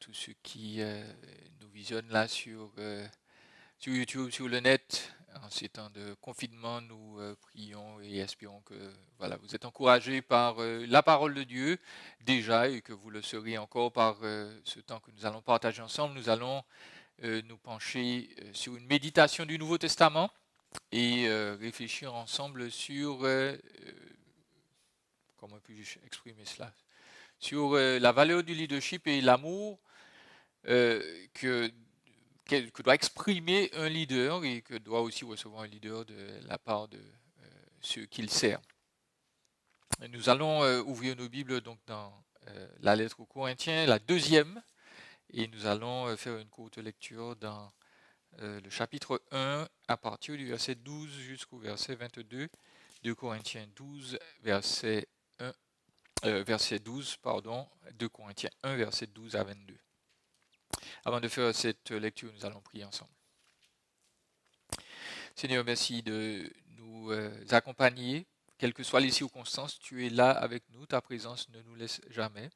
tous ceux qui nous visionnent là sur YouTube, sur le net. En ces temps de confinement, nous prions et espérons que voilà, vous êtes encouragés par la parole de Dieu déjà et que vous le serez encore par ce temps que nous allons partager ensemble. Nous allons nous pencher sur une méditation du Nouveau Testament et réfléchir ensemble sur, comment puis-je exprimer cela, sur la valeur du leadership et l'amour que doit exprimer un leader et que doit aussi recevoir un leader de la part de ceux qu'il sert. Nous allons ouvrir nos Bibles donc dans la lettre aux Corinthiens, la deuxième, et nous allons faire une courte lecture dans le chapitre 1 à partir du verset 12 jusqu'au verset 22, 2 Corinthiens 12, verset 12, 2 Corinthiens 1, verset 12 à 22. Avant de faire cette lecture, nous allons prier ensemble. Seigneur, merci de nous accompagner. Quelles que soient les circonstances, tu es là avec nous. Ta présence ne nous laisse jamais.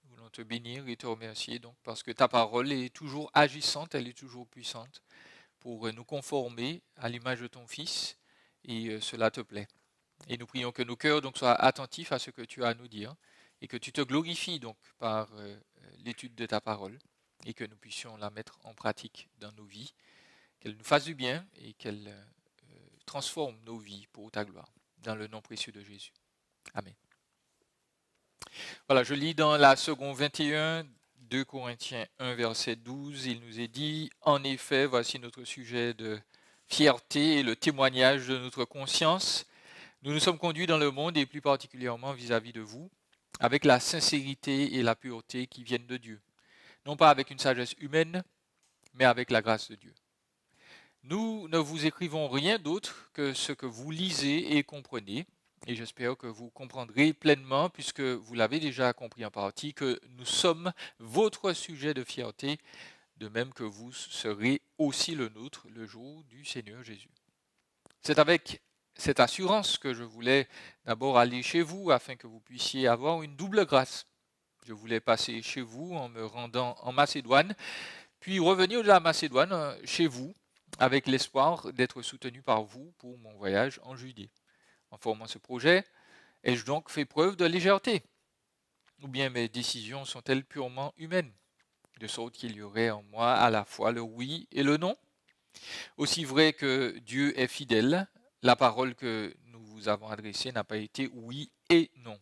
Nous voulons te bénir et te remercier donc parce que ta parole est toujours agissante, elle est toujours puissante pour nous conformer à l'image de ton Fils et cela te plaît. Et nous prions que nos cœurs donc soient attentifs à ce que tu as à nous dire et que tu te glorifies donc par l'étude de ta parole et que nous puissions la mettre en pratique dans nos vies, qu'elle nous fasse du bien et qu'elle transforme nos vies pour ta gloire. Dans le nom précieux de Jésus. Amen. Voilà, je lis dans la seconde 21, 2 Corinthiens 1, verset 12, il nous est dit, en effet, voici notre sujet de fierté et le témoignage de notre conscience. Nous nous sommes conduits dans le monde et plus particulièrement vis-à-vis de vous, avec la sincérité et la pureté qui viennent de Dieu. Non pas avec une sagesse humaine, mais avec la grâce de Dieu. Nous ne vous écrivons rien d'autre que ce que vous lisez et comprenez, et j'espère que vous comprendrez pleinement, puisque vous l'avez déjà compris en partie, que nous sommes votre sujet de fierté, de même que vous serez aussi le nôtre le jour du Seigneur Jésus. C'est avec cette assurance que je voulais d'abord aller chez vous, afin que vous puissiez avoir une double grâce. Je voulais passer chez vous en me rendant en Macédoine, puis revenir de la Macédoine chez vous, avec l'espoir d'être soutenu par vous pour mon voyage en Judée. En formant ce projet, ai-je donc fait preuve de légèreté? Ou bien mes décisions sont-elles purement humaines, de sorte qu'il y aurait en moi à la fois le oui et le non? Aussi vrai que Dieu est fidèle, la parole que nous vous avons adressée n'a pas été oui et non.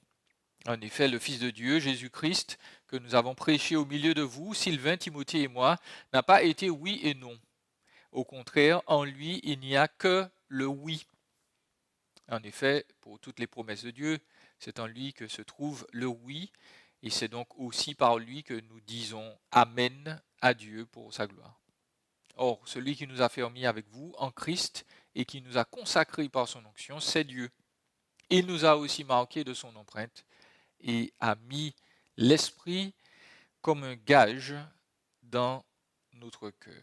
En effet, le Fils de Dieu, Jésus-Christ, que nous avons prêché au milieu de vous, Sylvain, Timothée et moi, n'a pas été oui et non. Au contraire, en lui, il n'y a que le oui. En effet, pour toutes les promesses de Dieu, c'est en lui que se trouve le oui, et c'est donc aussi par lui que nous disons Amen à Dieu pour sa gloire. Or, celui qui nous a fermis avec vous en Christ et qui nous a consacrés par son onction, c'est Dieu. Il nous a aussi marqués de son empreinte et a mis l'Esprit comme un gage dans notre cœur.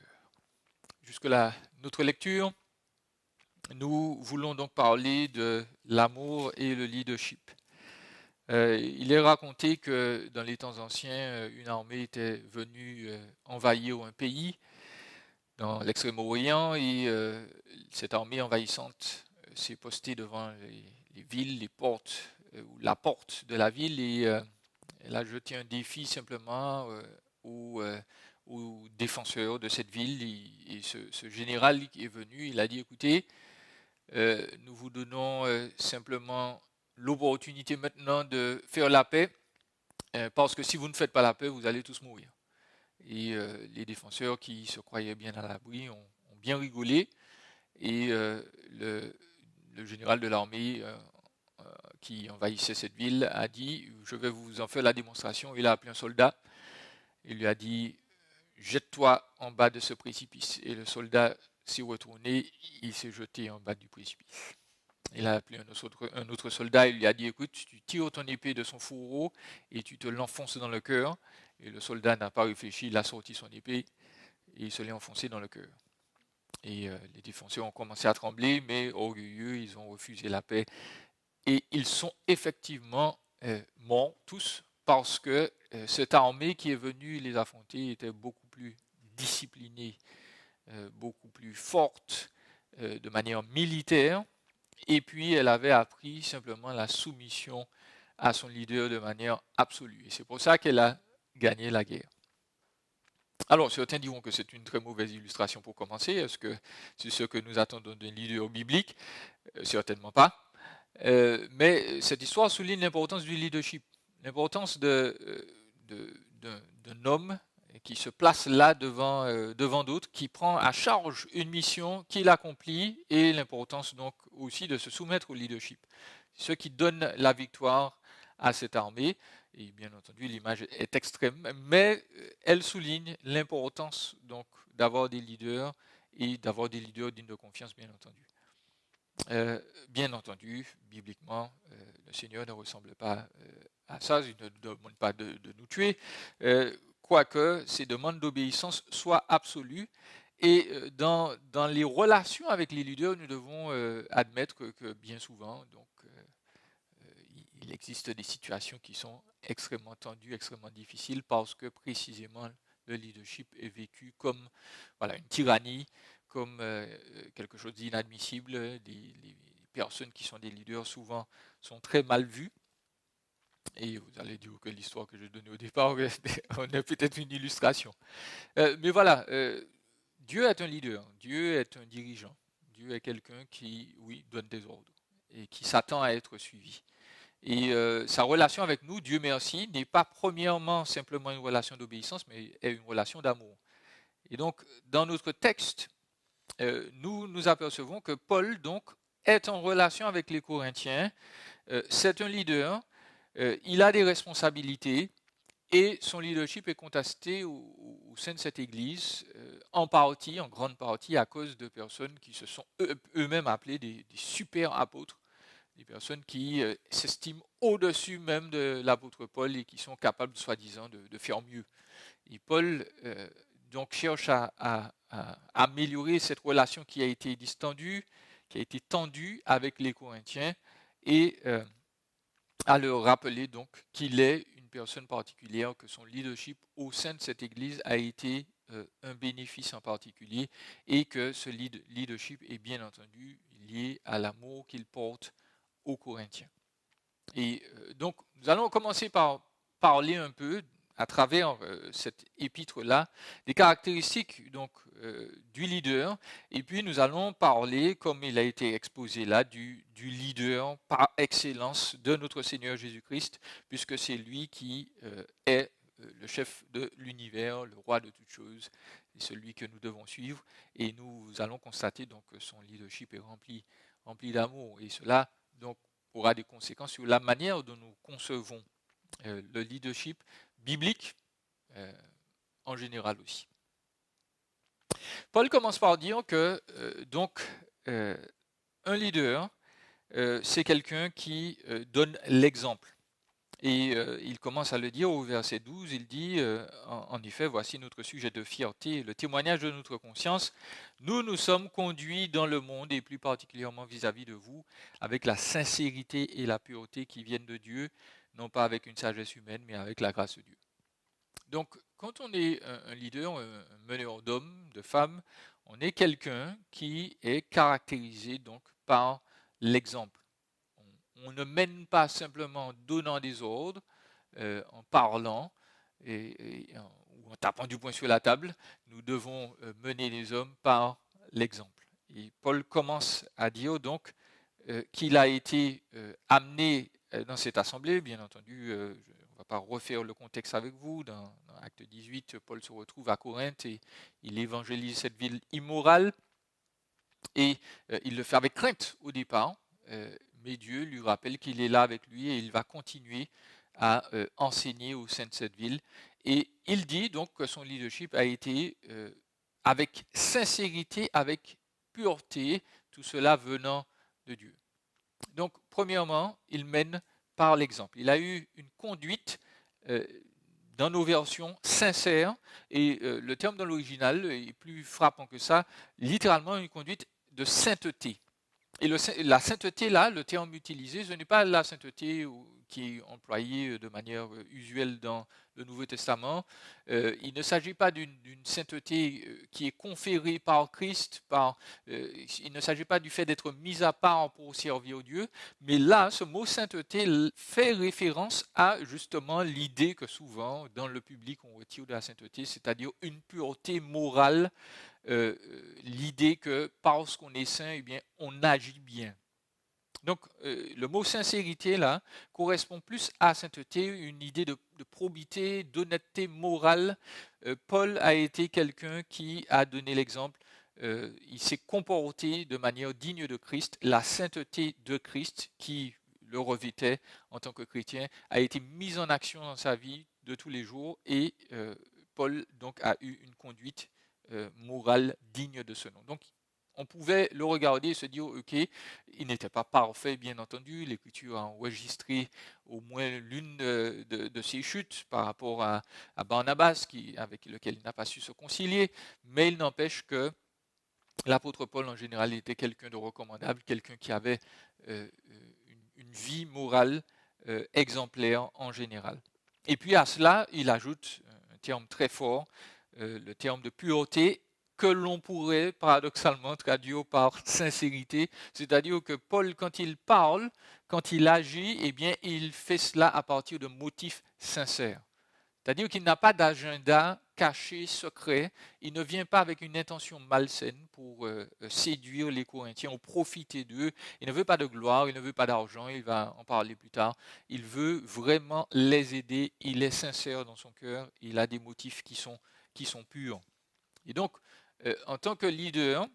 Jusque-là, notre lecture. Nous voulons donc parler de l'amour et le leadership. Il est raconté que dans les temps anciens, une armée était venue envahir un pays dans l'extrême-orient et cette armée envahissante s'est postée devant les villes, les portes, ou la porte de la ville et elle a jeté un défi simplement aux défenseurs de cette ville et ce général qui est venu, il a dit écoutez, nous vous donnons simplement l'opportunité maintenant de faire la paix parce que si vous ne faites pas la paix, vous allez tous mourir. Et les défenseurs qui se croyaient bien à l'abri ont bien rigolé et le général de l'armée qui envahissait cette ville a dit je vais vous en faire la démonstration. Il a appelé un soldat, il lui a dit jette-toi en bas de ce précipice. Et le soldat s'est retourné, il s'est jeté en bas du précipice. Il a appelé un autre soldat, il lui a dit écoute, tu tires ton épée de son fourreau et tu te l'enfonces dans le cœur. Et le soldat n'a pas réfléchi, il a sorti son épée et il se l'est enfoncé dans le cœur. Et les défenseurs ont commencé à trembler, mais orgueilleux, ils ont refusé la paix. Et ils sont effectivement morts tous parce que cette armée qui est venue les affronter était beaucoup plus disciplinée, beaucoup plus forte de manière militaire, et puis elle avait appris simplement la soumission à son leader de manière absolue. Et c'est pour ça qu'elle a gagné la guerre. Alors, certains diront que c'est une très mauvaise illustration pour commencer. Est-ce que c'est ce que nous attendons d'un leader biblique? Certainement pas. Mais cette histoire souligne l'importance du leadership, l'importance d'un homme qui se place là devant d'autres, qui prend à charge une mission qu'il accomplit, et l'importance donc aussi de se soumettre au leadership. Ce qui donne la victoire à cette armée. Et bien entendu, l'image est extrême, mais elle souligne l'importance donc d'avoir des leaders, et d'avoir des leaders dignes de confiance, bien entendu. Bien entendu, bibliquement, le Seigneur ne ressemble pas à ça, il ne demande pas de nous tuer, quoique ces demandes d'obéissance soient absolues. Et dans les relations avec les leaders, nous devons admettre que bien souvent, donc, il existe des situations qui sont extrêmement tendues, extrêmement difficiles, parce que précisément le leadership est vécu comme une tyrannie, comme quelque chose d'inadmissible. Les personnes qui sont des leaders souvent sont très mal vues. Et vous allez dire que l'histoire que je donnais au départ, on a peut-être une illustration. Mais voilà, Dieu est un leader, Dieu est un dirigeant, Dieu est quelqu'un qui, oui, donne des ordres et qui s'attend à être suivi. Et sa relation avec nous, Dieu merci, n'est pas premièrement simplement une relation d'obéissance, mais est une relation d'amour. Et donc, dans notre texte, nous apercevons que Paul donc est en relation avec les Corinthiens. C'est un leader, il a des responsabilités, et son leadership est contesté au sein de cette Église, en grande partie, à cause de personnes qui se sont eux-mêmes appelées des super apôtres, des personnes qui s'estiment au-dessus même de l'apôtre Paul et qui sont capables, soi-disant, de faire mieux. Et Paul donc cherche à améliorer cette relation qui a été distendue, qui a été tendue avec les Corinthiens, et à leur rappeler donc qu'il est une personne particulière, que son leadership au sein de cette Église a été un bénéfice en particulier, et que ce leadership est bien entendu lié à l'amour qu'il porte aux Corinthiens. Et donc, nous allons commencer par parler un peu, à travers cette épître-là, des caractéristiques donc, du leader, et puis nous allons parler, comme il a été exposé là, du leader par excellence de notre Seigneur Jésus-Christ, puisque c'est lui qui est le chef de l'univers, le roi de toutes choses, et celui que nous devons suivre, et nous allons constater donc que son leadership est rempli d'amour, et cela donc aura des conséquences sur la manière dont nous concevons le leadership biblique en général aussi. Paul commence par dire que un leader, c'est quelqu'un qui donne l'exemple. Et il commence à le dire au verset 12, il dit en effet, voici notre sujet de fierté, le témoignage de notre conscience. Nous sommes conduits dans le monde, et plus particulièrement vis-à-vis de vous, avec la sincérité et la pureté qui viennent de Dieu, non pas avec une sagesse humaine, mais avec la grâce de Dieu. Donc, quand on est un leader, un meneur d'hommes, de femmes, on est quelqu'un qui est caractérisé donc par l'exemple. On ne mène pas simplement en donnant des ordres, en parlant ou en tapant du poing sur la table. Nous devons mener les hommes par l'exemple. Et Paul commence à dire donc qu'il a été amené dans cette assemblée. Bien entendu, on ne va pas refaire le contexte avec vous. Dans Acte 18, Paul se retrouve à Corinthe et il évangélise cette ville immorale. Et il le fait avec crainte au départ. Mais Dieu lui rappelle qu'il est là avec lui et il va continuer à enseigner au sein de cette ville. Et il dit donc que son leadership a été avec sincérité, avec pureté, tout cela venant de Dieu. Donc, premièrement, il mène par l'exemple. Il a eu une conduite dans nos versions sincère, et le terme dans l'original est plus frappant que ça, littéralement une conduite de sainteté. Et la sainteté, là, le terme utilisé, ce n'est pas la sainteté qui est employée de manière usuelle dans le Nouveau Testament. Il ne s'agit pas d'une sainteté qui est conférée par Christ, il ne s'agit pas du fait d'être mis à part pour servir Dieu, mais là, ce mot sainteté fait référence à justement l'idée que souvent, dans le public, on retire de la sainteté, c'est-à-dire une pureté morale, l'idée que parce qu'on est saint, eh bien, on agit bien. Donc, le mot sincérité, là, correspond plus à sainteté, une idée de probité, d'honnêteté morale. Paul a été quelqu'un qui a donné l'exemple. Il s'est comporté de manière digne de Christ. La sainteté de Christ, qui le revêtait en tant que chrétien, a été mise en action dans sa vie de tous les jours. Et Paul, donc, a eu une conduite morale digne de ce nom. Donc, on pouvait le regarder et se dire, ok, il n'était pas parfait, bien entendu. L'Écriture a enregistré au moins l'une de ses chutes par rapport à Barnabas, avec lequel il n'a pas su se concilier. Mais il n'empêche que l'apôtre Paul, en général, était quelqu'un de recommandable, quelqu'un qui avait une vie morale exemplaire en général. Et puis à cela, il ajoute un terme très fort, le terme de pureté, que l'on pourrait paradoxalement traduire par sincérité, c'est-à-dire que Paul, quand il parle, quand il agit, eh bien, il fait cela à partir de motifs sincères. C'est-à-dire qu'il n'a pas d'agenda caché, secret. Il ne vient pas avec une intention malsaine pour séduire les Corinthiens ou profiter d'eux. Il ne veut pas de gloire, il ne veut pas d'argent, il va en parler plus tard. Il veut vraiment les aider. Il est sincère dans son cœur. Il a des motifs qui sont purs. Et donc, en tant que leader,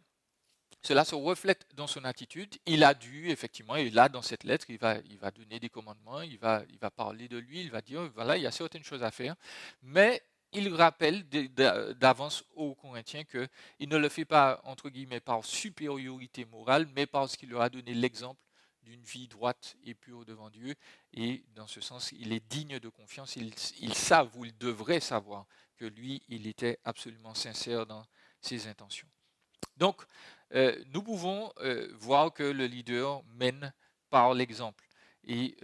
cela se reflète dans son attitude. Il a dû, effectivement, et là, dans cette lettre, il va donner des commandements, il va parler de lui, il va dire, voilà, il y a certaines choses à faire, mais il rappelle d'avance aux Corinthiens qu'il ne le fait pas, entre guillemets, par supériorité morale, mais parce qu'il leur a donné l'exemple d'une vie droite et pure devant Dieu, et dans ce sens, il est digne de confiance, ils savent, ou ils devraient savoir, que lui, il était absolument sincère dans ses intentions. Donc, nous pouvons voir que le leader mène par l'exemple. Et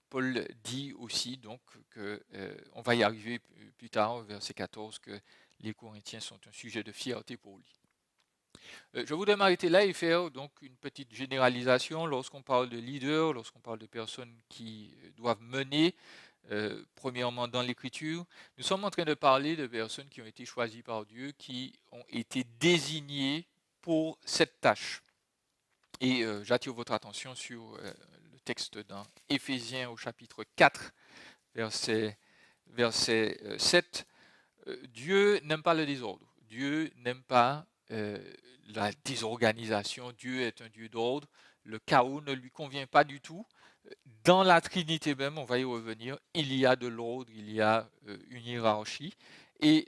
Paul dit aussi donc que on va y arriver plus tard, au verset 14, que les Corinthiens sont un sujet de fierté pour lui. Je voudrais m'arrêter là et faire donc une petite généralisation. Lorsqu'on parle de leader, lorsqu'on parle de personnes qui doivent mener, premièrement dans l'Écriture, nous sommes en train de parler de personnes qui ont été choisies par Dieu, qui ont été désignées pour cette tâche. Et j'attire votre attention sur le texte dans Éphésiens au chapitre 4, verset 7. Dieu n'aime pas le désordre. Dieu n'aime pas la désorganisation. Dieu est un Dieu d'ordre. Le chaos ne lui convient pas du tout. Dans la Trinité même, on va y revenir, il y a de l'ordre, il y a une hiérarchie. Et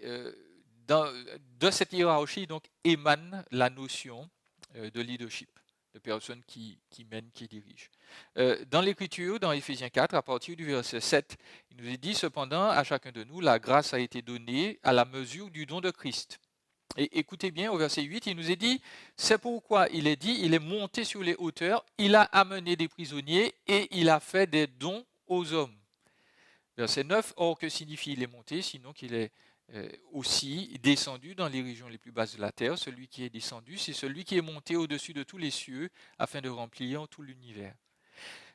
de cette hiérarchie donc, émane la notion de leadership, de personnes qui mènent, qui dirigent. Dans l'Écriture, dans Éphésiens 4, à partir du verset 7, il nous est dit cependant, à chacun de nous, la grâce a été donnée à la mesure du don de Christ. Et écoutez bien, au verset 8, il nous est dit, c'est pourquoi il est dit, il est monté sur les hauteurs, il a amené des prisonniers et il a fait des dons aux hommes. Verset 9, or que signifie il est monté, sinon qu'il est aussi descendu dans les régions les plus basses de la terre. Celui qui est descendu, c'est celui qui est monté au-dessus de tous les cieux afin de remplir tout l'univers.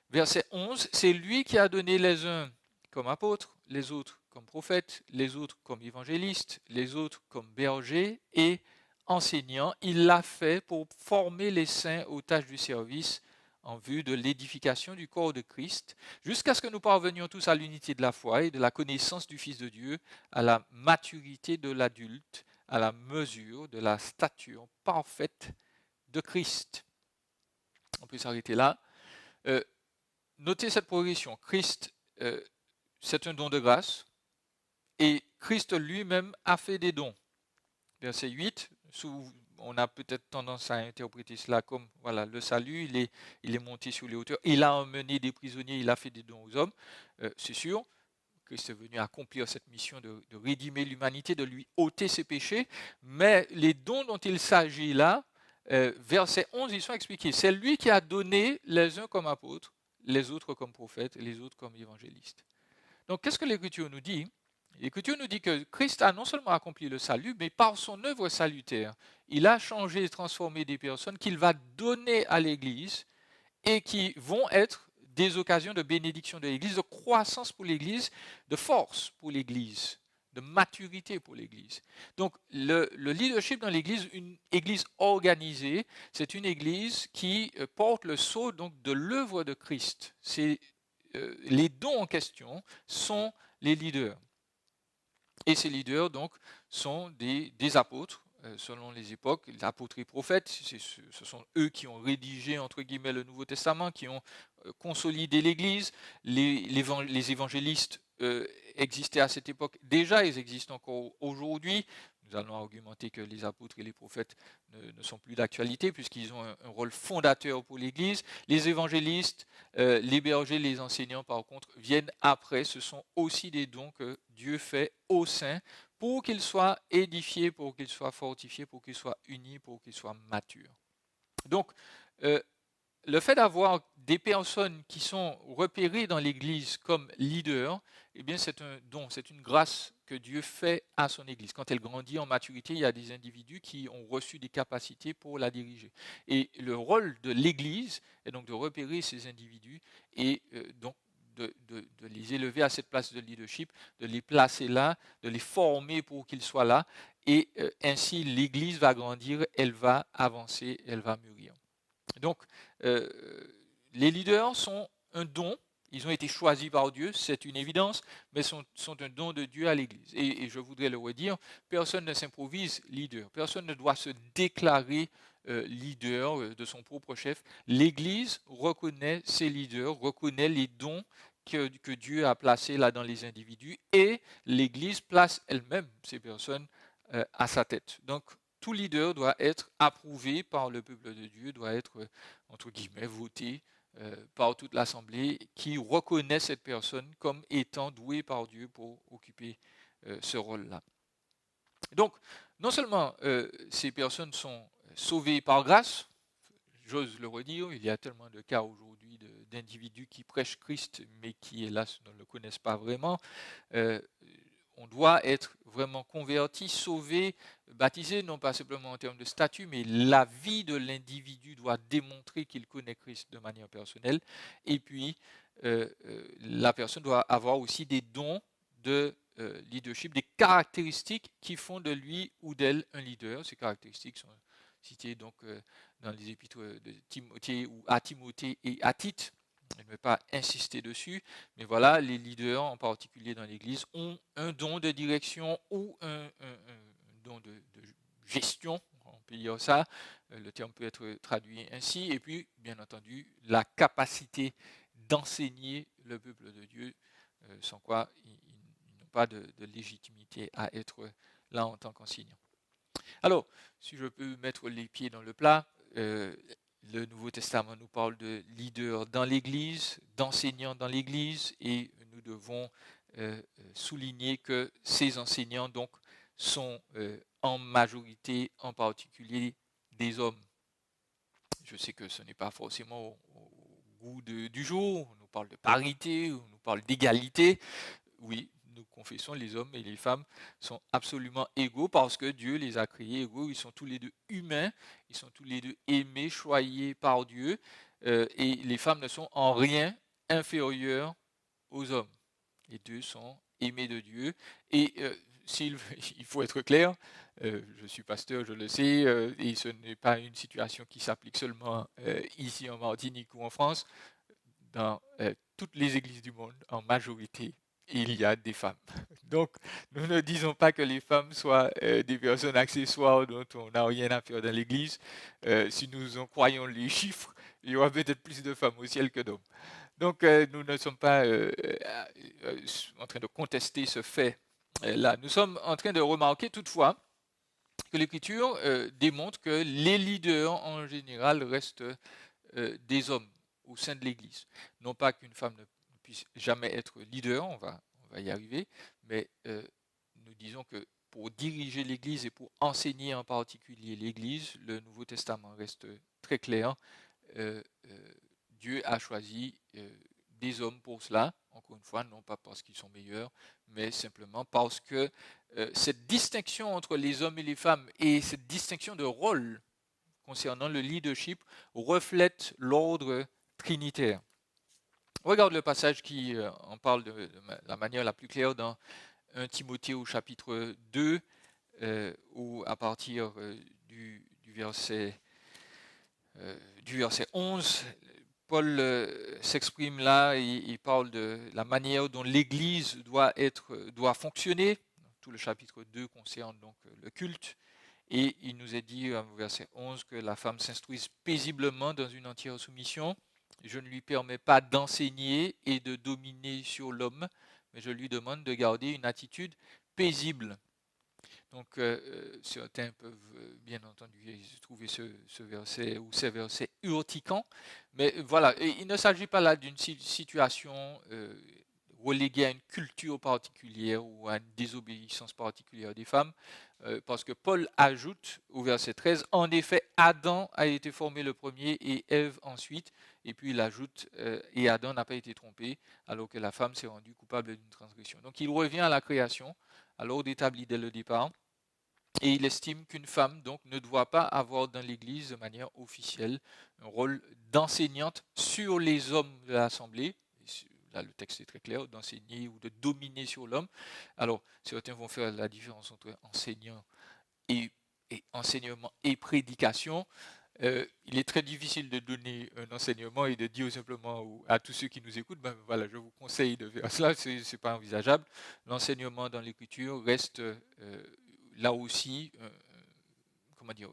Verset 11, c'est lui qui a donné les uns comme apôtres, les autres comme prophètes, les autres comme évangélistes, les autres comme bergers et enseignants. Il l'a fait pour former les saints aux tâches du service en vue de l'édification du corps de Christ, jusqu'à ce que nous parvenions tous à l'unité de la foi et de la connaissance du Fils de Dieu, à la maturité de l'adulte, à la mesure de la stature parfaite de Christ. On peut s'arrêter là. Notez cette progression. Christ, c'est un don de grâce, et Christ lui-même a fait des dons. Verset 8, on a peut-être tendance à interpréter cela comme voilà, le salut, il est monté sur les hauteurs, il a emmené des prisonniers, il a fait des dons aux hommes. C'est sûr, Christ est venu accomplir cette mission de rédimer l'humanité, de lui ôter ses péchés, mais les dons dont il s'agit là verset 11, ils sont expliqués. C'est lui qui a donné les uns comme apôtres, les autres comme prophètes, les autres comme évangélistes. Donc, qu'est-ce que l'Écriture nous dit? L'Écriture nous dit que Christ a non seulement accompli le salut, mais par son œuvre salutaire, il a changé et transformé des personnes qu'il va donner à l'Église et qui vont être des occasions de bénédiction de l'Église, de croissance pour l'Église, de force pour l'Église, de maturité pour l'Église. Donc le leadership dans l'Église, une Église organisée, c'est une Église qui porte le sceau donc, de l'œuvre de Christ. Les dons en question sont les leaders. Et ces leaders donc sont des apôtres, selon les époques, les apôtres et prophètes, ce sont eux qui ont rédigé, entre guillemets, le Nouveau Testament, qui ont consolidé l'Église. Les évangélistes existaient à cette époque déjà, ils existent encore aujourd'hui. Nous allons argumenter que les apôtres et les prophètes ne sont plus d'actualité, puisqu'ils ont un rôle fondateur pour l'Église. Les évangélistes, les bergers, les enseignants, par contre, viennent après. Ce sont aussi des dons que Dieu fait au sein pour qu'ils soient édifiés, pour qu'ils soient fortifiés, pour qu'ils soient unis, pour qu'ils soient matures. Donc, le fait d'avoir des personnes qui sont repérées dans l'Église comme leaders, eh bien c'est un don, c'est une grâce que Dieu fait à son Église. Quand elle grandit en maturité, il y a des individus qui ont reçu des capacités pour la diriger. Et le rôle de l'Église est donc de repérer ces individus et donc de les élever à cette place de leadership, de les placer là, de les former pour qu'ils soient là. Et ainsi, l'Église va grandir, elle va avancer, elle va mûrir. Donc, les leaders sont un don, ils ont été choisis par Dieu, c'est une évidence, mais sont un don de Dieu à l'Église. Et je voudrais le redire, personne ne s'improvise leader, personne ne doit se déclarer leader de son propre chef. L'Église reconnaît ses leaders, reconnaît les dons que Dieu a placés là dans les individus, et l'Église place elle-même ces personnes à sa tête. Donc, tout leader doit être approuvé par le peuple de Dieu, doit être, entre guillemets, voté par toute l'Assemblée qui reconnaît cette personne comme étant douée par Dieu pour occuper ce rôle-là. Donc, non seulement ces personnes sont sauvées par grâce, j'ose le redire, il y a tellement de cas aujourd'hui d'individus qui prêchent Christ, mais qui, hélas, ne le connaissent pas vraiment. On doit être vraiment converti, sauvé, baptisé, non pas simplement en termes de statut, mais la vie de l'individu doit démontrer qu'il connaît Christ de manière personnelle. Et puis, la personne doit avoir aussi des dons de leadership, des caractéristiques qui font de lui ou d'elle un leader. Ces caractéristiques sont citées donc dans les épîtres de Timothée ou à Timothée et à Tite. Je ne vais pas insister dessus, mais voilà, les leaders, en particulier dans l'Église, ont un don de direction ou un don de gestion, on peut dire ça, le terme peut être traduit ainsi, et puis, bien entendu, la capacité d'enseigner le peuple de Dieu, sans quoi ils n'ont pas de légitimité à être là en tant qu'enseignants. Alors, si je peux mettre les pieds dans le plat, le Nouveau Testament nous parle de leaders dans l'Église, d'enseignants dans l'Église, et nous devons souligner que ces enseignants donc sont en majorité, en particulier, des hommes. Je sais que ce n'est pas forcément au goût du jour, on nous parle de parité, on nous parle d'égalité. Oui, nous confessons, les hommes et les femmes sont absolument égaux parce que Dieu les a créés égaux. Ils sont tous les deux humains, ils sont tous les deux aimés, choyés par Dieu. Et les femmes ne sont en rien inférieures aux hommes. Les deux sont aimés de Dieu. Et il faut être clair, je suis pasteur, je le sais, et ce n'est pas une situation qui s'applique seulement ici en Martinique ou en France. Dans toutes les églises du monde, en majorité, il y a des femmes. Donc, nous ne disons pas que les femmes soient des personnes accessoires dont on n'a rien à faire dans l'église. Si nous en croyons les chiffres, il y aura peut-être plus de femmes au ciel que d'hommes. Donc, nous ne sommes pas en train de contester ce fait-là. Nous sommes en train de remarquer toutefois que l'Écriture démontre que les leaders en général restent des hommes au sein de l'Église. Non pas qu'une femme ne puisse jamais être leader, on va y arriver, mais nous disons que pour diriger l'Église et pour enseigner en particulier l'Église, le Nouveau Testament reste très clair. Dieu a choisi des hommes pour cela, encore une fois, non pas parce qu'ils sont meilleurs, mais simplement parce que cette distinction entre les hommes et les femmes et cette distinction de rôle concernant le leadership reflète l'ordre trinitaire. Regarde le passage qui en parle de la manière la plus claire dans 1 Timothée au chapitre 2, où à partir du verset 11, Paul s'exprime là, il parle de la manière dont l'Église doit fonctionner. Tout le chapitre 2 concerne donc le culte. Et il nous est dit au verset 11 que la femme s'instruise paisiblement dans une entière soumission. Je ne lui permets pas d'enseigner et de dominer sur l'homme, mais je lui demande de garder une attitude paisible. Donc certains peuvent bien entendu trouver ce verset ou ces versets urticants, mais voilà, il ne s'agit pas là d'une situation reléguée à une culture particulière ou à une désobéissance particulière des femmes, parce que Paul ajoute au verset 13, en effet, Adam a été formé le premier et Ève ensuite, et puis il ajoute, et Adam n'a pas été trompé, alors que la femme s'est rendue coupable d'une transgression. Donc il revient à la création, à l'ordre établi dès le départ, et il estime qu'une femme donc ne doit pas avoir dans l'Église de manière officielle un rôle d'enseignante sur les hommes de l'Assemblée. Là, le texte est très clair, d'enseigner ou de dominer sur l'homme. Alors, certains vont faire la différence entre enseignant et enseignement et prédication. Il est très difficile de donner un enseignement et de dire simplement à tous ceux qui nous écoutent, ben voilà, je vous conseille de faire cela, c'est pas envisageable. L'enseignement dans l'Écriture reste là aussi, comment dire,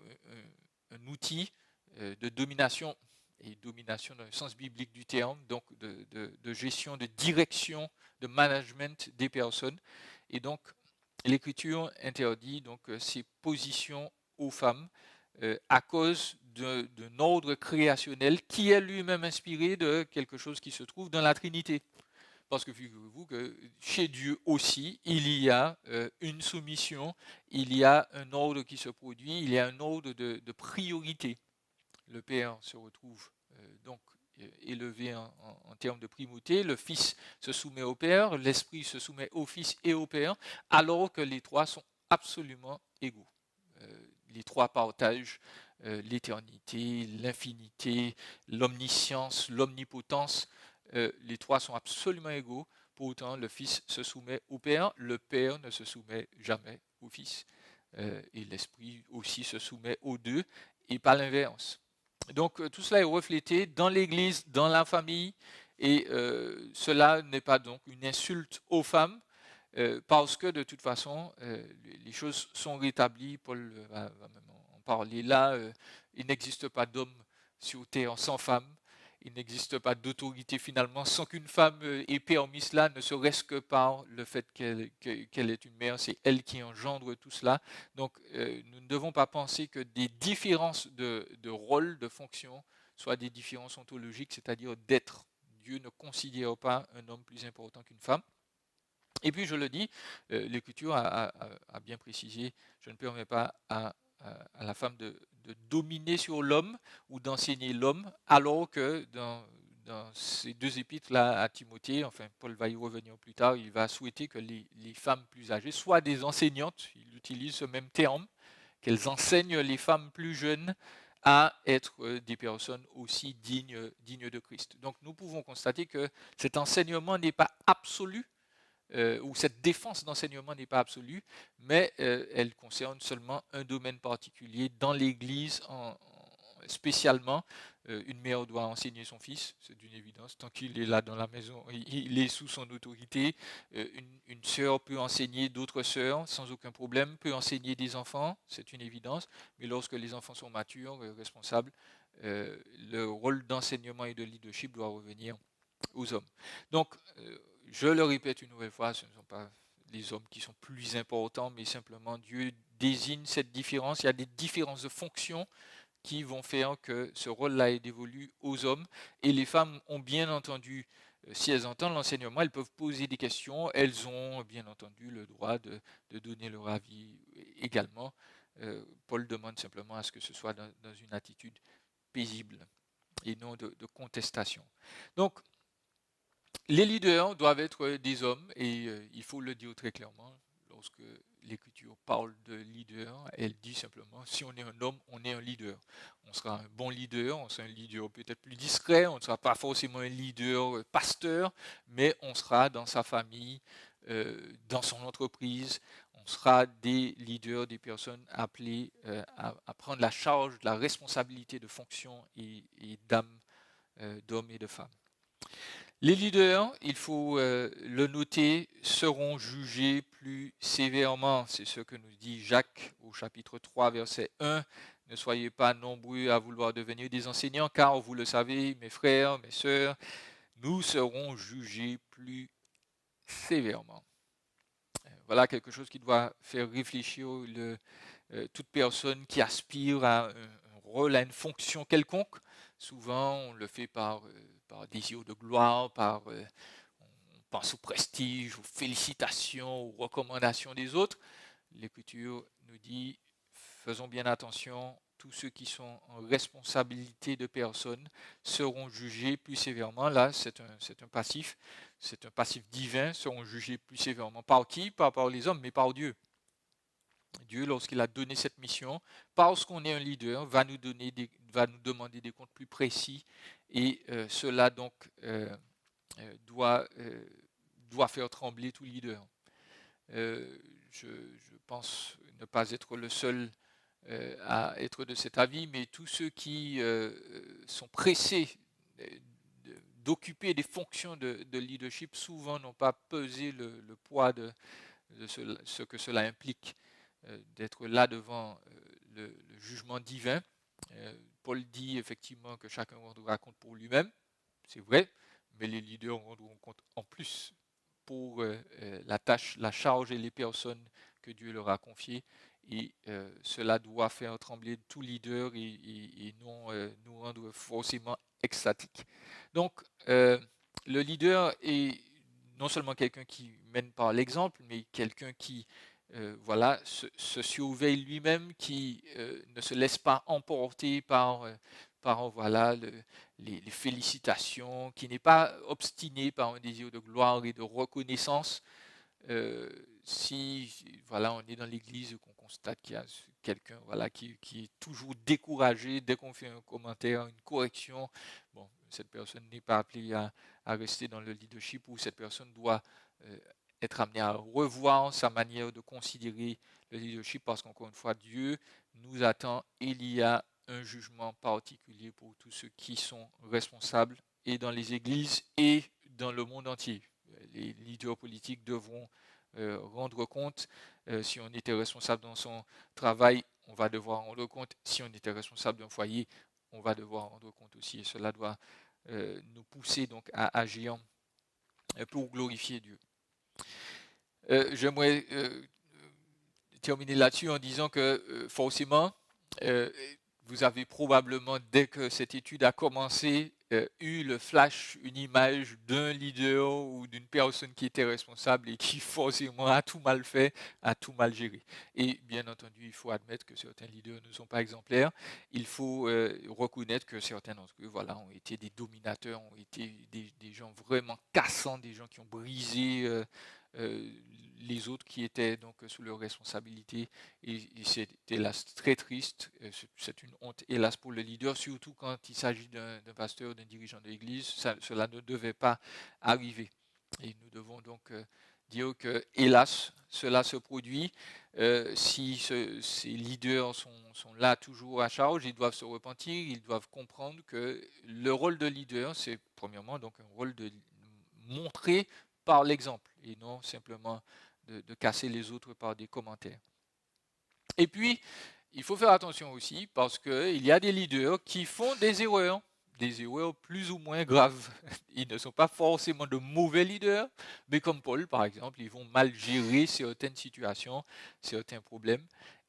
un outil de domination, et domination dans le sens biblique du terme, donc de gestion, de direction, de management des personnes. Et donc, l'Écriture interdit donc ces positions aux femmes à cause d'un ordre créationnel qui est lui-même inspiré de quelque chose qui se trouve dans la Trinité. Parce que figurez-vous que chez Dieu aussi, il y a une soumission, il y a un ordre qui se produit, il y a un ordre de priorité. Le Père se retrouve donc élevé en termes de primauté, le Fils se soumet au Père, l'Esprit se soumet au Fils et au Père, alors que les trois sont absolument égaux. Les trois partagent l'éternité, l'infinité, l'omniscience, l'omnipotence. Les trois sont absolument égaux. Pour autant, le Fils se soumet au Père, le Père ne se soumet jamais au Fils. Et l'Esprit aussi se soumet aux deux, et pas l'inverse. Donc tout cela est reflété dans l'Église, dans la famille, et cela n'est pas donc une insulte aux femmes, parce que de toute façon, les choses sont rétablies. Paul va même en parler là. Il n'existe pas d'homme sur terre sans femme. Il n'existe pas d'autorité finalement sans qu'une femme ait permis cela, ne serait-ce que par le fait qu'elle est une mère. C'est elle qui engendre tout cela. Donc nous ne devons pas penser que des différences de rôle, de fonction, soient des différences ontologiques, c'est-à-dire d'être. Dieu ne considère pas un homme plus important qu'une femme. Et puis je le dis, l'Écriture a bien précisé, je ne permets pas à la femme de dominer sur l'homme ou d'enseigner l'homme, alors que dans ces deux épîtres-là à Timothée, enfin Paul va y revenir plus tard, il va souhaiter que les femmes plus âgées soient des enseignantes, il utilise ce même terme, qu'elles enseignent les femmes plus jeunes à être des personnes aussi dignes de Christ. Donc nous pouvons constater que cet enseignement n'est pas absolu, où cette défense d'enseignement n'est pas absolue, mais elle concerne seulement un domaine particulier dans l'Église, spécialement. Une mère doit enseigner son fils, c'est d'une évidence, tant qu'il est là dans la maison, il est sous son autorité. Une sœur peut enseigner d'autres sœurs sans aucun problème, peut enseigner des enfants, c'est une évidence, mais lorsque les enfants sont matures, responsables, le rôle d'enseignement et de leadership doit revenir aux hommes. Donc, je le répète une nouvelle fois, ce ne sont pas les hommes qui sont plus importants, mais simplement Dieu désigne cette différence. Il y a des différences de fonction qui vont faire que ce rôle-là est dévolu aux hommes. Et les femmes ont bien entendu si elles entendent l'enseignement, elles peuvent poser des questions. Elles ont bien entendu le droit de donner leur avis également. Paul demande simplement à ce que ce soit dans une attitude paisible et non de contestation. Donc, les leaders doivent être des hommes et il faut le dire très clairement. Lorsque l'Écriture parle de leader, elle dit simplement, si on est un homme, on est un leader. On sera un bon leader, on sera un leader peut-être plus discret, on ne sera pas forcément un leader pasteur, mais on sera dans sa famille, dans son entreprise, on sera des leaders, des personnes appelées à prendre la charge de la responsabilité de fonction et d'âme d'hommes et de femmes. Les leaders, il faut le noter, seront jugés plus sévèrement. C'est ce que nous dit Jacques au chapitre 3, verset 1. Ne soyez pas nombreux à vouloir devenir des enseignants, car vous le savez, mes frères, mes sœurs, nous serons jugés plus sévèrement. Voilà quelque chose qui doit faire réfléchir toute personne qui aspire à un rôle, à une fonction quelconque. Souvent, on le fait par désir de gloire, on pense au prestige, aux félicitations, aux recommandations des autres. L'Écriture nous dit, faisons bien attention, tous ceux qui sont en responsabilité de personnes seront jugés plus sévèrement. Là, c'est un passif divin, seront jugés plus sévèrement. Par qui? Pas par les hommes, mais par Dieu. Dieu, lorsqu'il a donné cette mission, parce qu'on est un leader, va nous demander des comptes plus précis et cela donc doit faire trembler tout leader. Je pense ne pas être le seul à être de cet avis, mais tous ceux qui sont pressés d'occuper des fonctions de leadership souvent n'ont pas pesé le poids de ce que cela implique d'être là devant le jugement divin. Paul dit effectivement que chacun rendra compte pour lui-même, c'est vrai, mais les leaders rendront compte en plus pour la tâche, la charge et les personnes que Dieu leur a confiées. Et cela doit faire trembler tout leader et non nous rendre forcément extatiques. Donc, le leader est non seulement quelqu'un qui mène par l'exemple, mais quelqu'un qui voilà, se surveille lui-même, qui ne se laisse pas emporter par voilà, les félicitations, qui n'est pas obstiné par un désir de gloire et de reconnaissance. Si voilà, on est dans l'église, qu'on constate qu'il y a quelqu'un voilà, qui est toujours découragé dès qu'on fait un commentaire, une correction, bon, cette personne n'est pas appelée à rester dans le leadership, ou cette personne doit être amenée à revoir sa manière de considérer le leadership, parce qu'encore une fois, Dieu nous attend et il y a un jugement particulier pour tous ceux qui sont responsables, et dans les églises et dans le monde entier. Les leaders politiques devront rendre compte. Si on était responsable dans son travail, on va devoir rendre compte. Si on était responsable d'un foyer, on va devoir rendre compte aussi. Et cela doit nous pousser donc à agir pour glorifier Dieu. J'aimerais terminer là-dessus en disant que forcément, vous avez probablement, dès que cette étude a commencé, eu le flash, une image d'un leader ou d'une personne qui était responsable et qui forcément a tout mal fait, a tout mal géré. Et bien entendu, il faut admettre que certains leaders ne sont pas exemplaires. Il faut reconnaître que certains d'entre eux voilà, ont été des dominateurs, ont été des gens vraiment cassants, des gens qui ont brisé les autres qui étaient donc sous leur responsabilité, et c'est hélas très triste, c'est une honte hélas pour le leader, surtout quand il s'agit d'un pasteur, d'un dirigeant de l'église. Cela ne devait pas arriver, et nous devons donc dire que hélas cela se produit. Si ces leaders sont là toujours à charge, ils doivent se repentir, ils doivent comprendre que le rôle de leader, c'est premièrement donc un rôle de montrer par l'exemple et non simplement de casser les autres par des commentaires. Et puis, il faut faire attention aussi parce qu'il y a des leaders qui font des erreurs plus ou moins graves. Ils ne sont pas forcément de mauvais leaders, mais comme Paul, par exemple, ils vont mal gérer certaines situations, certains problèmes,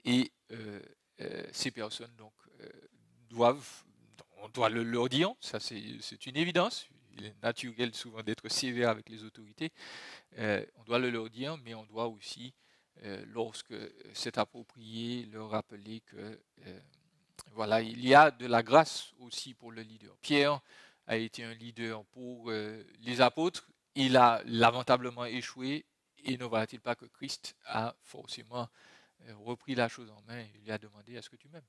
et ces personnes donc on doit leur dire, ça c'est une évidence. il est naturel souvent d'être sévère avec les autorités. On doit le leur dire, mais on doit aussi, lorsque c'est approprié, leur rappeler que voilà, il y a de la grâce aussi pour le leader. Pierre a été un leader pour les apôtres. Il a lamentablement échoué. Et ne voilà-t-il pas que Christ a forcément repris la chose en main et lui a demandé est-ce que tu m'aimes?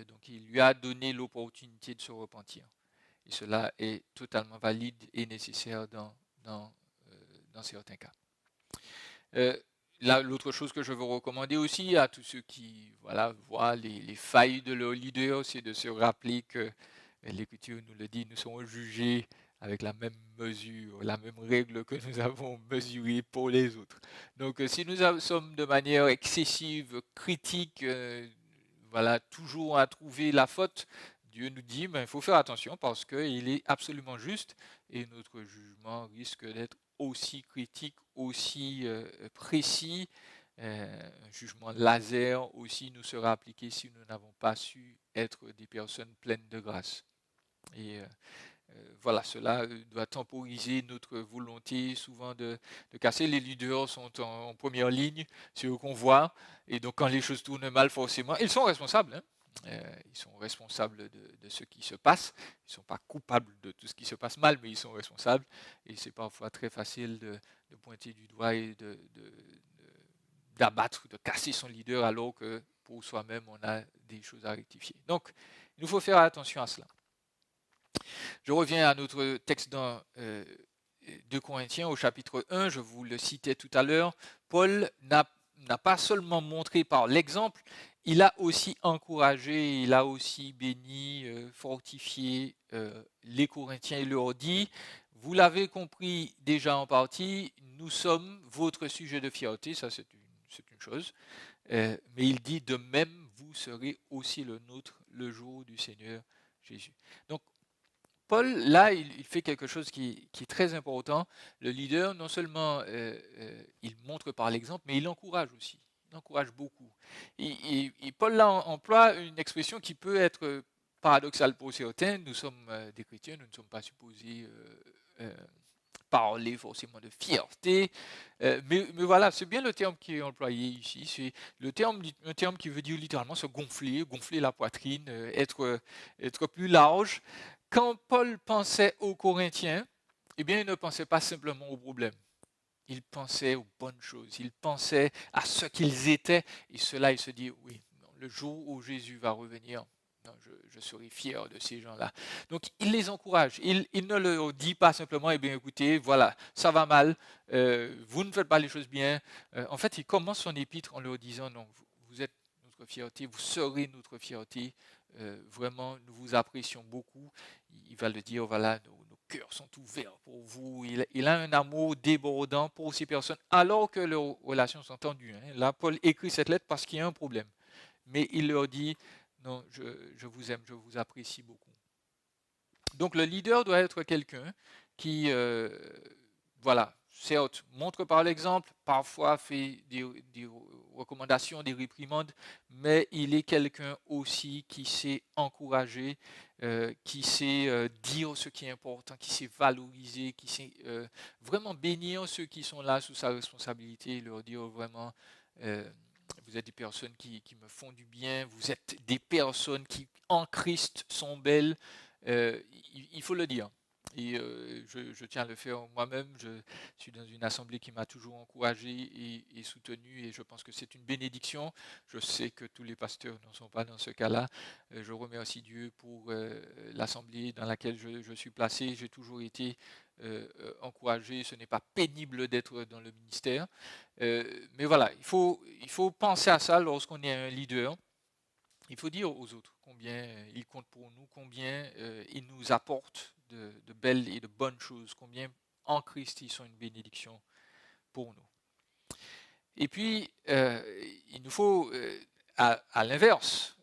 Donc il lui a donné l'opportunité de se repentir. Et cela est totalement valide et nécessaire dans certains cas. L'autre chose que je veux recommander aussi à tous ceux qui voient les failles de leur leader, c'est de se rappeler que l'Écriture nous le dit, nous serons jugés avec la même mesure, la même règle que nous avons mesurée pour les autres. Donc si nous sommes de manière excessive, critique, toujours à trouver la faute, Dieu nous dit, il faut faire attention parce qu'il est absolument juste et notre jugement risque d'être aussi critique, aussi précis. Un jugement laser aussi nous sera appliqué si nous n'avons pas su être des personnes pleines de grâce. Et cela doit temporiser notre volonté souvent de casser. Les leaders sont en première ligne, c'est eux qu'on voit, et donc quand les choses tournent mal, forcément, ils sont responsables. Ils sont responsables de ce qui se passe. Ils ne sont pas coupables de tout ce qui se passe mal, mais ils sont responsables. Et c'est parfois très facile de pointer du doigt et d'abattre, de casser son leader, alors que pour soi-même, on a des choses à rectifier. Donc, il nous faut faire attention à cela. Je reviens à notre texte dans 2 Corinthiens au chapitre 1, je vous le citais tout à l'heure. Paul n'a pas seulement montré par l'exemple, il a aussi encouragé, il a aussi béni, fortifié les Corinthiens. Il leur dit, vous l'avez compris déjà en partie, nous sommes votre sujet de fierté, ça c'est une chose. Mais il dit, de même, vous serez aussi le nôtre le jour du Seigneur Jésus. Donc, Paul, là, il fait quelque chose qui est très important. Le leader, non seulement il montre par l'exemple, mais il encourage aussi. Il encourage beaucoup. Et Paul, là, emploie une expression qui peut être paradoxale pour certains. Nous sommes des chrétiens, nous ne sommes pas supposés parler forcément de fierté. Mais voilà, c'est bien le terme qui est employé ici. C'est un terme qui veut dire littéralement se gonfler la poitrine, être plus large. Quand Paul pensait aux Corinthiens, eh bien, il ne pensait pas simplement aux problèmes. Il pensait aux bonnes choses. Il pensait à ce qu'ils étaient. Et cela, il se dit, oui, le jour où Jésus va revenir, je serai fier de ces gens-là. Donc, il les encourage. Il ne leur dit pas simplement, eh bien, écoutez, voilà, ça va mal, vous ne faites pas les choses bien. En fait, il commence son épître en leur disant, non, vous êtes notre fierté, vous serez notre fierté. Vraiment, nous vous apprécions beaucoup. Il va le dire, voilà, nos cœurs sont ouverts pour vous. Il a un amour débordant pour ces personnes, alors que leurs relations sont tendues. Là, Paul écrit cette lettre parce qu'il y a un problème. Mais il leur dit, non, je vous aime, je vous apprécie beaucoup. Donc le leader doit être quelqu'un qui, certes, montre par l'exemple, parfois fait des recommandations, des réprimandes, mais il est quelqu'un aussi qui sait encourager, qui sait dire ce qui est important, qui sait valoriser, qui sait vraiment bénir ceux qui sont là sous sa responsabilité, leur dire vraiment, vous êtes des personnes qui me font du bien, vous êtes des personnes qui en Christ sont belles, il faut le dire. Et je tiens à le faire moi-même. Je suis dans une assemblée qui m'a toujours encouragé et soutenu, et je pense que c'est une bénédiction. Je sais que tous les pasteurs ne sont pas dans ce cas-là. Je remercie Dieu pour l'assemblée dans laquelle je suis placé. J'ai toujours été encouragé. Ce n'est pas pénible d'être dans le ministère. Mais voilà, il faut penser à ça lorsqu'on est un leader. Il faut dire aux autres combien ils comptent pour nous, combien ils nous apportent de belles et de bonnes choses, combien en Christ ils sont une bénédiction pour nous. Et puis, il nous faut, à l'inverse,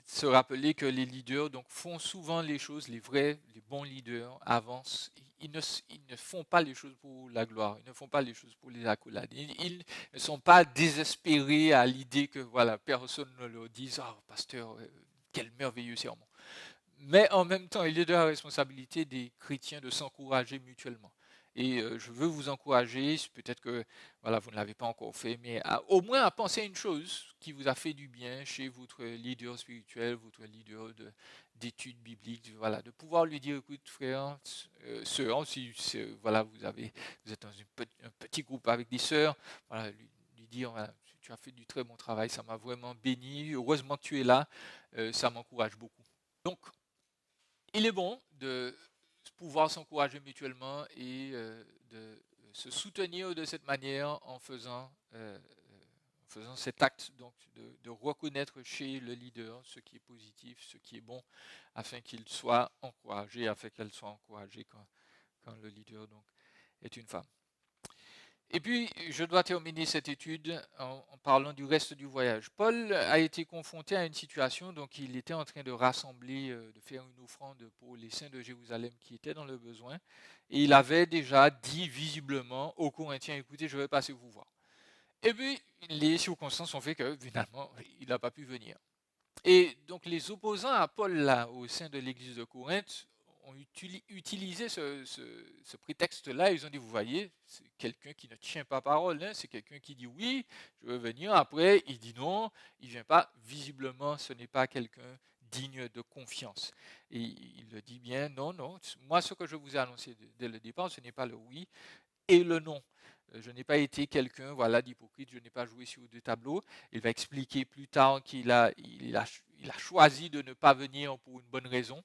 se rappeler que les leaders donc, font souvent les choses, les vrais, les bons leaders avancent. Ils ne font pas les choses pour la gloire, ils ne font pas les choses pour les accolades. Ils ne sont pas désespérés à l'idée que voilà, personne ne leur dise « Ah, pasteur, quel merveilleux sermon !» Mais en même temps, il est de la responsabilité des chrétiens de s'encourager mutuellement. Et je veux vous encourager, peut-être que voilà, vous ne l'avez pas encore fait, mais au moins à penser à une chose qui vous a fait du bien chez votre leader spirituel, votre leader d'études bibliques, voilà, de pouvoir lui dire, écoute frère, sœur, si voilà, vous êtes dans un petit groupe avec des sœurs, voilà, lui dire, voilà, tu as fait du très bon travail, ça m'a vraiment béni, heureusement que tu es là, ça m'encourage beaucoup. Donc, il est bon de pouvoir s'encourager mutuellement et de se soutenir de cette manière en faisant cet acte donc de reconnaître chez le leader ce qui est positif, ce qui est bon, afin qu'il soit encouragé, afin qu'elle soit encouragée quand le leader donc est une femme. Et puis, je dois terminer cette étude en parlant du reste du voyage. Paul a été confronté à une situation, donc il était en train de rassembler, de faire une offrande pour les saints de Jérusalem qui étaient dans le besoin. Et il avait déjà dit visiblement aux Corinthiens, écoutez, je vais passer vous voir. Et puis, les circonstances ont fait que finalement, il n'a pas pu venir. Et donc les opposants à Paul là, au sein de l'église de Corinthe ont utilisé ce prétexte-là. Ils ont dit, vous voyez, c'est quelqu'un qui ne tient pas parole. Hein, c'est quelqu'un qui dit oui, je veux venir. Après, il dit non, il ne vient pas. Visiblement, ce n'est pas quelqu'un digne de confiance. Et il le dit bien, non, non. Moi, ce que je vous ai annoncé dès le départ, ce n'est pas le oui et le non. Je n'ai pas été quelqu'un voilà, d'hypocrite, je n'ai pas joué sur deux tableaux. Il va expliquer plus tard qu'il a choisi de ne pas venir pour une bonne raison,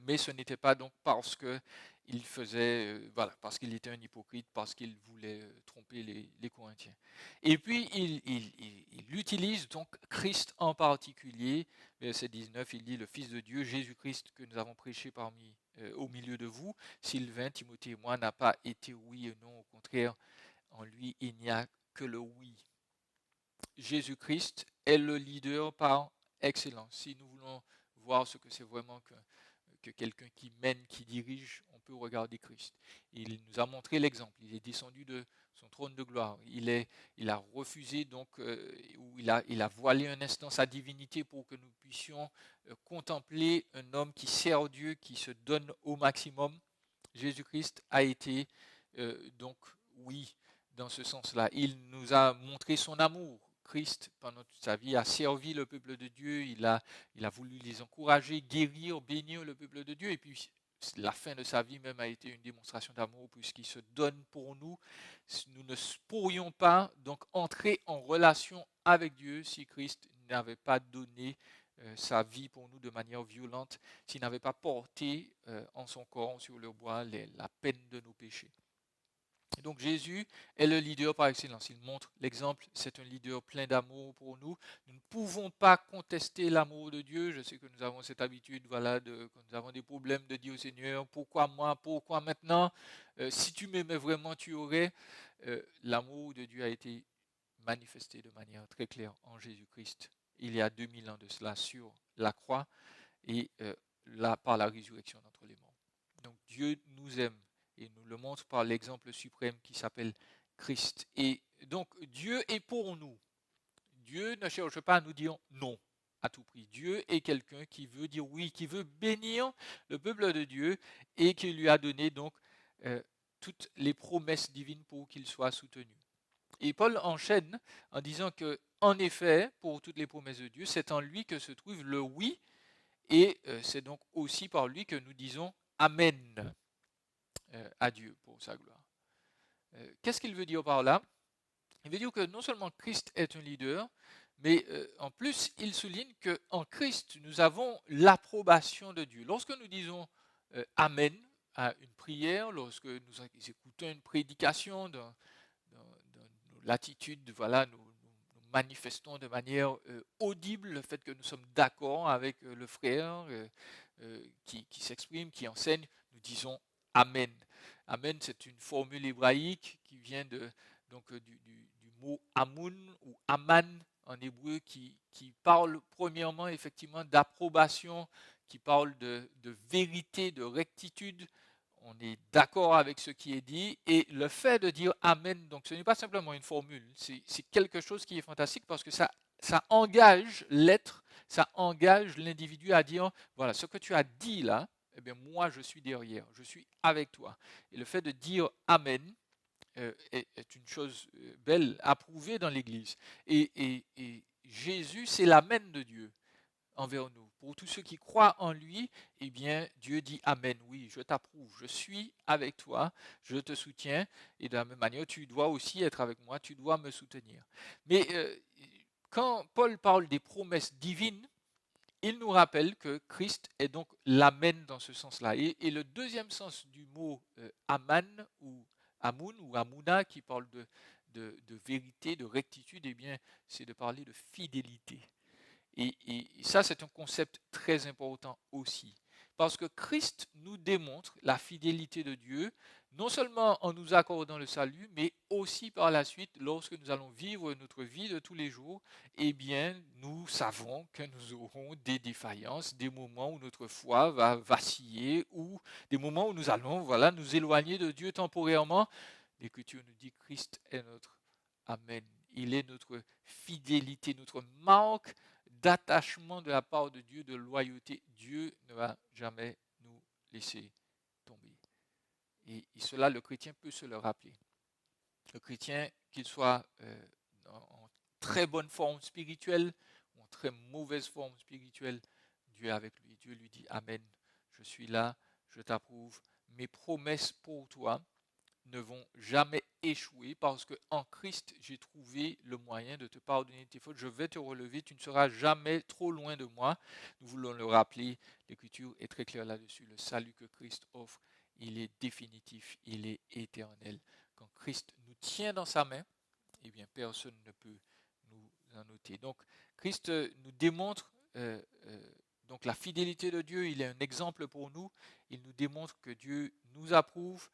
mais ce n'était pas donc parce qu'il faisait, voilà, parce qu'il était un hypocrite, parce qu'il voulait tromper les Corinthiens. Et puis il utilise donc Christ en particulier. Verset 19, il dit le Fils de Dieu, Jésus-Christ, que nous avons prêché au milieu de vous. Sylvain, Timothée et moi n'a pas été oui et non, au contraire, en lui il n'y a que le oui. Jésus-Christ est le leader par excellence. Si nous voulons voir ce que c'est vraiment que quelqu'un qui mène, qui dirige, on peut regarder Christ. Il nous a montré l'exemple. Il est descendu de son trône de gloire. Il a refusé donc, ou il a voilé un instant sa divinité pour que nous puissions contempler un homme qui sert Dieu, qui se donne au maximum. Jésus-Christ a été donc oui dans ce sens-là. Il nous a montré son amour. Christ, pendant toute sa vie, a servi le peuple de Dieu, il a voulu les encourager, guérir, bénir le peuple de Dieu, et puis la fin de sa vie même a été une démonstration d'amour puisqu'il se donne pour nous. Nous ne pourrions pas donc entrer en relation avec Dieu si Christ n'avait pas donné sa vie pour nous de manière violente, s'il n'avait pas porté en son corps sur le bois la peine de nos péchés. Et donc Jésus est le leader par excellence. Il montre l'exemple, c'est un leader plein d'amour pour nous. Nous ne pouvons pas contester l'amour de Dieu. Je sais que nous avons cette habitude, voilà, quand nous avons des problèmes, de dire au Seigneur, pourquoi moi, pourquoi maintenant si tu m'aimais vraiment, tu aurais. L'amour de Dieu a été manifesté de manière très claire en Jésus-Christ il y a 2000 ans de cela sur la croix et là par la résurrection d'entre les morts. Donc Dieu nous aime et nous le montre par l'exemple suprême qui s'appelle Christ. Et donc Dieu est pour nous. Dieu ne cherche pas à nous dire non à tout prix. Dieu est quelqu'un qui veut dire oui, qui veut bénir le peuple de Dieu et qui lui a donné donc toutes les promesses divines pour qu'il soit soutenu. Et Paul enchaîne en disant que, en effet, pour toutes les promesses de Dieu, c'est en lui que se trouve le oui, et c'est donc aussi par lui que nous disons Amen à Dieu pour sa gloire. Qu'est-ce qu'il veut dire par là? Il veut dire que non seulement Christ est un leader, mais en plus, il souligne qu'en Christ, nous avons l'approbation de Dieu. Lorsque nous disons Amen à une prière, lorsque nous écoutons une prédication dans l'attitude, voilà, nous manifestons de manière audible le fait que nous sommes d'accord avec le frère qui s'exprime, qui enseigne, nous disons Amen. Amen, c'est une formule hébraïque qui vient donc, du mot Amun ou Aman en hébreu qui parle premièrement effectivement d'approbation, qui parle de vérité, de rectitude. On est d'accord avec ce qui est dit et le fait de dire Amen, donc ce n'est pas simplement une formule, c'est quelque chose qui est fantastique parce que ça engage l'être, ça engage l'individu à dire, voilà, ce que tu as dit là, eh bien moi je suis derrière, je suis avec toi. Et le fait de dire Amen est une chose belle, approuvée dans l'Église. Et Jésus, c'est l'Amen de Dieu envers nous. Pour tous ceux qui croient en lui, eh bien, Dieu dit Amen. Oui, je t'approuve, je suis avec toi, je te soutiens. Et de la même manière, tu dois aussi être avec moi, tu dois me soutenir. Mais quand Paul parle des promesses divines, il nous rappelle que Christ est donc l'Amen dans ce sens-là. Et le deuxième sens du mot Aman ou Amun ou Amuna, qui parle de vérité, de rectitude, eh bien, c'est de parler de fidélité. Et ça, c'est un concept très important aussi. Parce que Christ nous démontre la fidélité de Dieu, non seulement en nous accordant le salut, mais aussi par la suite, lorsque nous allons vivre notre vie de tous les jours, eh bien, nous savons que nous aurons des défaillances, des moments où notre foi va vaciller, ou des moments où nous allons, voilà, nous éloigner de Dieu temporairement. L'Écriture nous dit que Christ est notre Amen. Il est notre fidélité, notre marque d'attachement de la part de Dieu, de loyauté. Dieu ne va jamais nous laisser tomber. Et cela, le chrétien peut se le rappeler. Le chrétien, qu'il soit en très bonne forme spirituelle ou en très mauvaise forme spirituelle, Dieu est avec lui. Dieu lui dit Amen, je suis là, je t'approuve. Mes promesses pour toi ne vont jamais échouer parce que en Christ, j'ai trouvé le moyen de te pardonner tes fautes. Je vais te relever, tu ne seras jamais trop loin de moi. Nous voulons le rappeler, l'Écriture est très claire là-dessus. Le salut que Christ offre, il est définitif, il est éternel. Quand Christ nous tient dans sa main, eh bien personne ne peut nous en ôter. Donc Christ nous démontre donc la fidélité de Dieu, il est un exemple pour nous. Il nous démontre que Dieu nous approuve.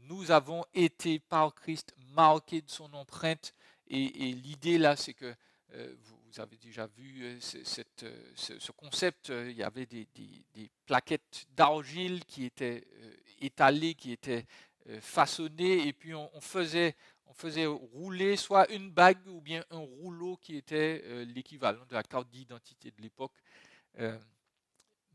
Nous avons été par Christ marqués de son empreinte. Et l'idée là, c'est que vous avez déjà vu ce concept. Il y avait des plaquettes d'argile qui étaient étalées, qui étaient façonnées, et puis on faisait rouler soit une bague ou bien un rouleau qui était l'équivalent de la carte d'identité de l'époque.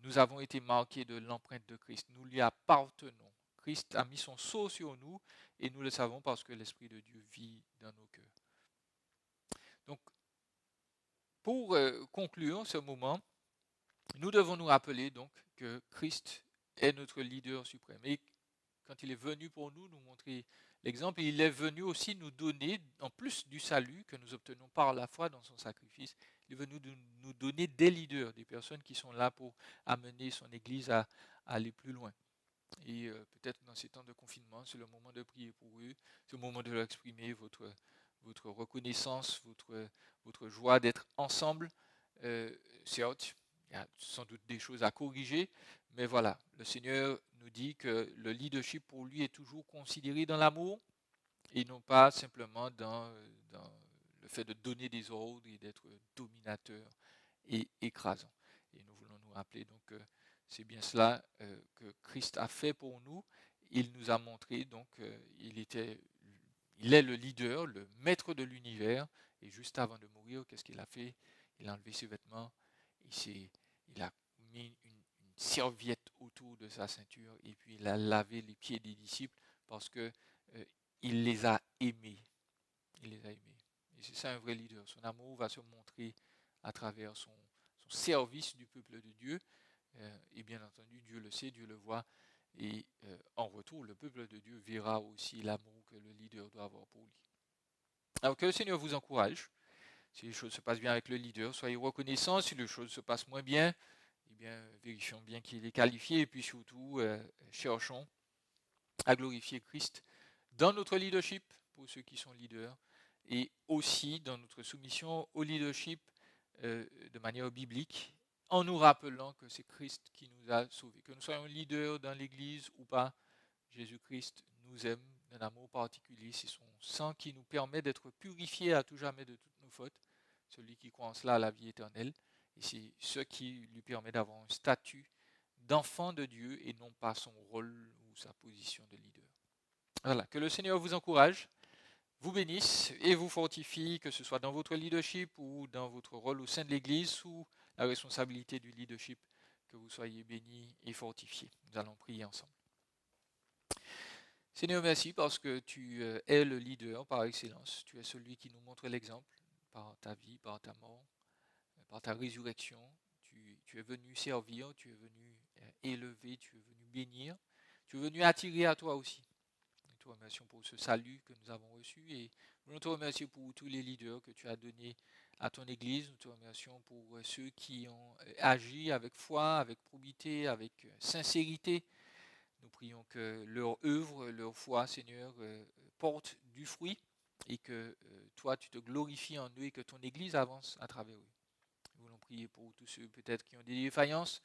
Nous avons été marqués de l'empreinte de Christ. Nous lui appartenons. Christ a mis son sceau sur nous et nous le savons parce que l'Esprit de Dieu vit dans nos cœurs. Donc, pour conclure ce moment, nous devons nous rappeler donc que Christ est notre leader suprême. Et quand il est venu pour nous montrer l'exemple, il est venu aussi nous donner, en plus du salut que nous obtenons par la foi dans son sacrifice, il est venu nous donner des leaders, des personnes qui sont là pour amener son Église à aller plus loin. Et peut-être dans ces temps de confinement, c'est le moment de prier pour eux, c'est le moment de leur exprimer votre reconnaissance, votre joie d'être ensemble. Certes, il y a sans doute des choses à corriger, mais voilà, le Seigneur nous dit que le leadership pour lui est toujours considéré dans l'amour et non pas simplement dans le fait de donner des ordres et d'être dominateur et écrasant. Et nous voulons nous rappeler donc que c'est bien cela que Christ a fait pour nous. Il nous a montré donc il est le leader, le maître de l'univers. Et juste avant de mourir, qu'est-ce qu'il a fait? Il a enlevé ses vêtements, il a mis une serviette autour de sa ceinture et puis il a lavé les pieds des disciples parce que il les a aimés. Il les a aimés. Et c'est ça un vrai leader. Son amour va se montrer à travers son service du peuple de Dieu. Et bien entendu, Dieu le sait, Dieu le voit. Et en retour, le peuple de Dieu verra aussi l'amour que le leader doit avoir pour lui. Alors que le Seigneur vous encourage. Si les choses se passent bien avec le leader, soyez reconnaissants. Si les choses se passent moins bien, eh bien, vérifions bien qu'il est qualifié. Et puis surtout, cherchons à glorifier Christ dans notre leadership, pour ceux qui sont leaders, et aussi dans notre soumission au leadership de manière biblique, en nous rappelant que c'est Christ qui nous a sauvés. Que nous soyons leaders dans l'Église ou pas, Jésus-Christ nous aime d'un amour particulier. C'est son sang qui nous permet d'être purifiés à tout jamais de toutes nos fautes. Celui qui croit en cela a la vie éternelle. Et c'est ce qui lui permet d'avoir un statut d'enfant de Dieu et non pas son rôle ou sa position de leader. Voilà, que le Seigneur vous encourage, vous bénisse et vous fortifie, que ce soit dans votre leadership ou dans votre rôle au sein de l'Église, sous la responsabilité du leadership, que vous soyez bénis et fortifiés. Nous allons prier ensemble. Seigneur, merci parce que tu es le leader par excellence. Tu es celui qui nous montre l'exemple par ta vie, par ta mort, par ta résurrection. Tu es venu servir, tu es venu élever, tu es venu bénir, tu es venu attirer à toi aussi. Nous te remercions pour ce salut que nous avons reçu et nous te remercions pour tous les leaders que tu as donnés à ton Église. Nous te remercions pour ceux qui ont agi avec foi, avec probité, avec sincérité. Nous prions que leur œuvre, leur foi, Seigneur, porte du fruit et que toi, tu te glorifies en eux et que ton Église avance à travers eux. Nous voulons prier pour tous ceux peut-être qui ont des défaillances.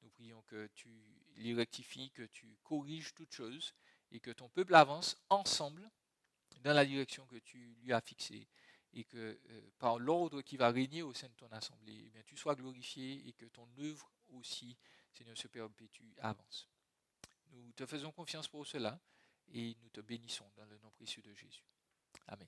Nous prions que tu les rectifies, que tu corriges toutes choses et que ton peuple avance ensemble dans la direction que tu lui as fixée et que par l'ordre qui va régner au sein de ton assemblée, eh bien, tu sois glorifié et que ton œuvre aussi, Seigneur, se perpétue, avance. Nous te faisons confiance pour cela et nous te bénissons dans le nom précieux de Jésus. Amen.